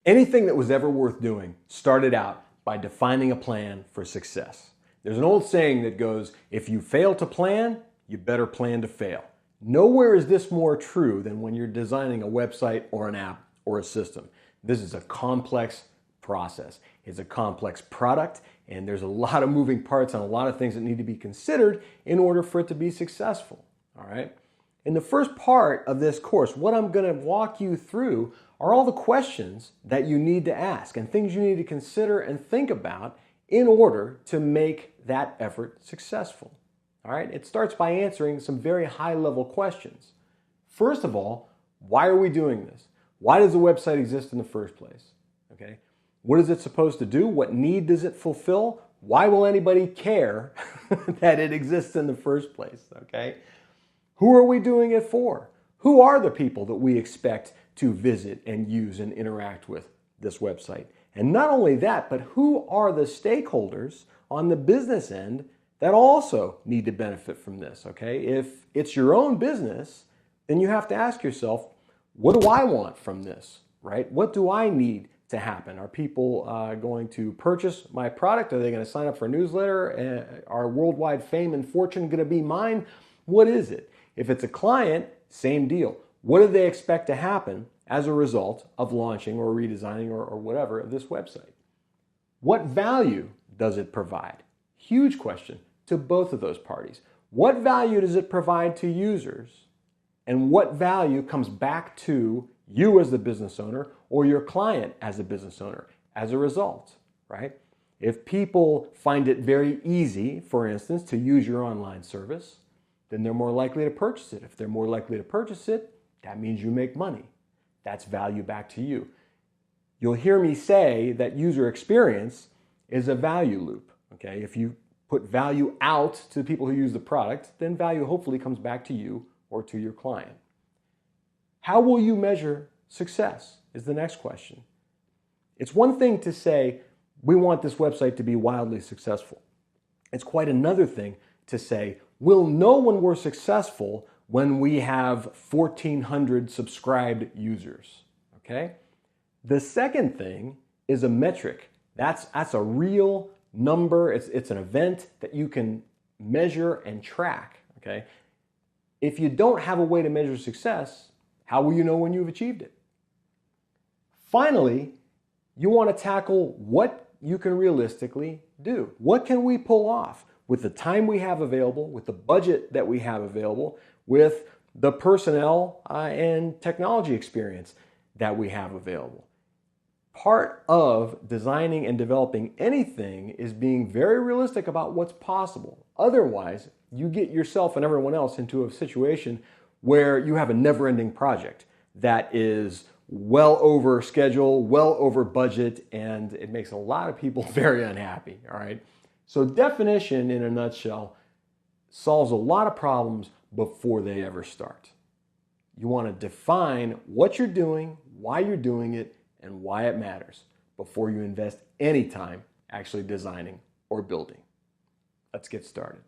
Anything that was ever worth doing started out by defining a plan for success. There's an old saying that goes, if you fail to plan, you better plan to fail. Nowhere is this more true than when you're designing a website or an app or a system. This is a complex process. It's a complex product, and there's a lot of moving parts and a lot of things that need to be considered in order for it to be successful. All right? In the first part of this course, what I'm going to walk you through are all the questions that you need to ask and things you need to consider and think about in order to make that effort successful. All right? It starts by answering some very high-level questions. First of all, why are we doing this? Why does the website exist in the first place? Okay? What is it supposed to do? What need does it fulfill? Why will anybody care that it exists in the first place? Okay? Who are we doing it for? Who are the people that we expect to visit and use and interact with this website? And not only that, but who are the stakeholders on the business end that also need to benefit from this, okay? If it's your own business, then you have to ask yourself, what do I want from this, right? What do I need to happen? Are people going to purchase my product? Are they going to sign up for a newsletter? Are worldwide fame and fortune going to be mine? What is it? If it's a client, same deal. What do they expect to happen as a result of launching or redesigning or whatever of this website? What value does it provide? Huge question to both of those parties. What value does it provide to users? And what value comes back to you as the business owner or your client as a business owner as a result, right? If people find it very easy, for instance, to use your online service, then they're more likely to purchase it. If they're more likely to purchase it, that means you make money. That's value back to you. You'll hear me say that user experience is a value loop. Okay? If you put value out to the people who use the product, then value hopefully comes back to you or to your client. How will you measure success is the next question. It's one thing to say, we want this website to be wildly successful. It's quite another thing to say, we'll know when we're successful when we have 1,400 subscribed users, okay? The second thing is a metric. That's a real number. It's an event that you can measure and track, okay? If you don't have a way to measure success, how will you know when you've achieved it? Finally, you want to tackle what you can realistically do. What can we pull off with the time we have available, with the budget that we have available, with the personnel and technology experience that we have available? Part of designing and developing anything is being very realistic about what's possible. Otherwise, you get yourself and everyone else into a situation where you have a never-ending project that is well over schedule, well over budget, and it makes a lot of people very unhappy, all right? So definition, in a nutshell, solves a lot of problems before they ever start. You want to define what you're doing, why you're doing it, and why it matters before you invest any time actually designing or building. Let's get started.